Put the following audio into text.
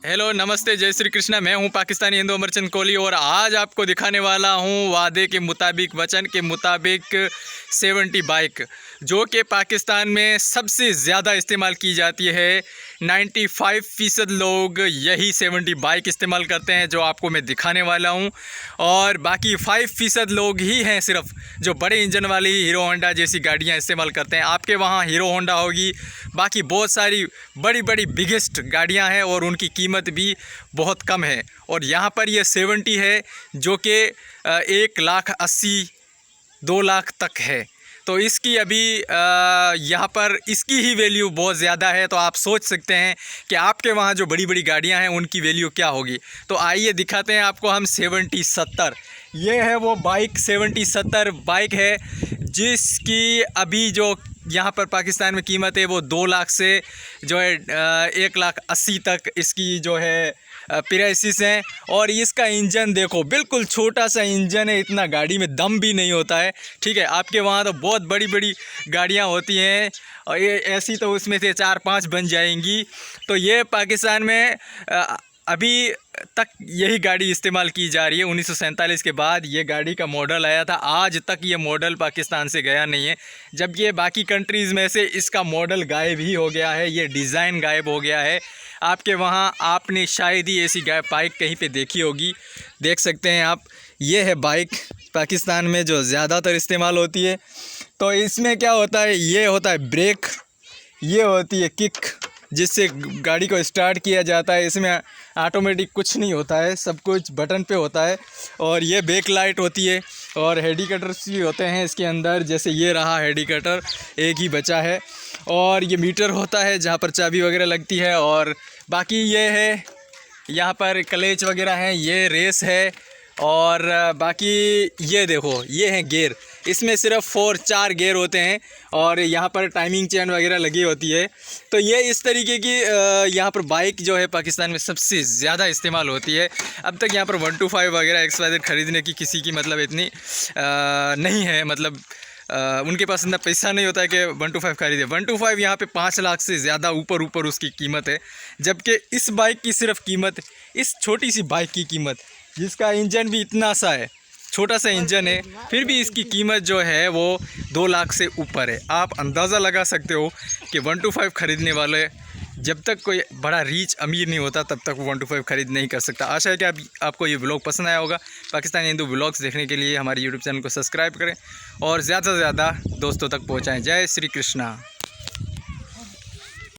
Hello नमस्ते जय श्री कृष्णा। मैं हूं पाकिस्तानी हिंदू अमरचंद कोहली और आज आपको दिखाने वाला हूं वादे के मुताबिक, वचन के मुताबिक 70 बाइक जो कि पाकिस्तान में सबसे ज़्यादा इस्तेमाल की जाती है। 95% लोग यही 70 बाइक इस्तेमाल करते हैं जो आपको मैं दिखाने वाला हूं, और बाकी 5% लोग ही हैं सिर्फ जो बड़े इंजन वाली हीरो होंडा जैसी गाड़ियां इस्तेमाल करते हैं। आपके वहां हीरो होंडा होगी, बाकी बहुत सारी बड़ी बड़ी बिगेस्ट गाड़ियां हैं और उनकी कीमत भी बहुत कम है। और यहाँ पर ये 70 है जो कि 1,80,000 2 लाख तक है। तो इसकी अभी यहाँ पर इसकी ही वैल्यू बहुत ज़्यादा है। तो आप सोच सकते हैं कि आपके वहाँ जो बड़ी बड़ी गाड़ियाँ हैं उनकी वैल्यू क्या होगी। तो आइए दिखाते हैं आपको हम 70-70। ये है वो बाइक, 70-70 बाइक है जिसकी अभी जो यहाँ पर पाकिस्तान में कीमत है वो 2 लाख से जो है 1,80,000 तक इसकी जो है प्राइसिस हैं। और इसका इंजन देखो, बिल्कुल छोटा सा इंजन है, इतना गाड़ी में दम भी नहीं होता है। ठीक है, आपके वहाँ तो बहुत बड़ी बड़ी गाड़ियाँ होती हैं और ये ऐसी तो उसमें से 4-5 बन जाएंगी। तो ये पाकिस्तान में अभी तक यही गाड़ी इस्तेमाल की जा रही है। 1947 के बाद ये गाड़ी का मॉडल आया था, आज तक ये मॉडल पाकिस्तान से गया नहीं है। जबकि ये बाकी कंट्रीज़ में से इसका मॉडल गायब ही हो गया है, ये डिज़ाइन गायब हो गया है। आपके वहाँ आपने शायद ही ऐसी बाइक कहीं पे देखी होगी। देख सकते हैं आप, ये है बाइक पाकिस्तान में जो ज़्यादातर इस्तेमाल होती है। तो इसमें क्या होता है, ये होता है ब्रेक, ये होती है किक जिससे गाड़ी को स्टार्ट किया जाता है। इसमें ऑटोमेटिक कुछ नहीं होता है, सब कुछ बटन पे होता है। और ये बैक लाइट होती है और हेडिकेटर्स भी होते हैं इसके अंदर, जैसे ये रहा हेडिकेटर, एक ही बचा है। और ये मीटर होता है जहाँ पर चाबी वगैरह लगती है। और बाकी ये है यहाँ पर क्लच वगैरह हैं, ये रेस है। और बाकी ये देखो, ये हैं गियर, इसमें सिर्फ 4 गियर होते हैं और यहाँ पर टाइमिंग चेन वगैरह लगी होती है। तो ये इस तरीके की यहाँ पर बाइक जो है पाकिस्तान में सबसे ज़्यादा इस्तेमाल होती है। अब तक यहाँ पर 125 वगैरह XYZ ख़रीदने की किसी की मतलब इतनी नहीं है, मतलब उनके पास इतना पैसा नहीं होता है कि 125 खरीदे। 125 यहाँ पे 5 लाख से ज़्यादा ऊपर उसकी कीमत है। जबकि इस बाइक की सिर्फ कीमत, इस छोटी सी बाइक की कीमत, जिसका इंजन भी इतना सा है, छोटा सा इंजन है, फिर भी इसकी कीमत जो है वो 2 लाख से ऊपर है। आप अंदाज़ा लगा सकते हो कि 125 ख़रीदने वाले, जब तक कोई बड़ा रीच अमीर नहीं होता तब तक वो 125 खरीद नहीं कर सकता। आशा है कि आपको ये व्लॉग पसंद आया होगा। पाकिस्तानी हिंदू व्लॉग्स देखने के लिए हमारे यूट्यूब चैनल को सब्सक्राइब करें और ज़्यादा से ज़्यादा दोस्तों तक पहुँचाएँ। जय श्री कृष्णा।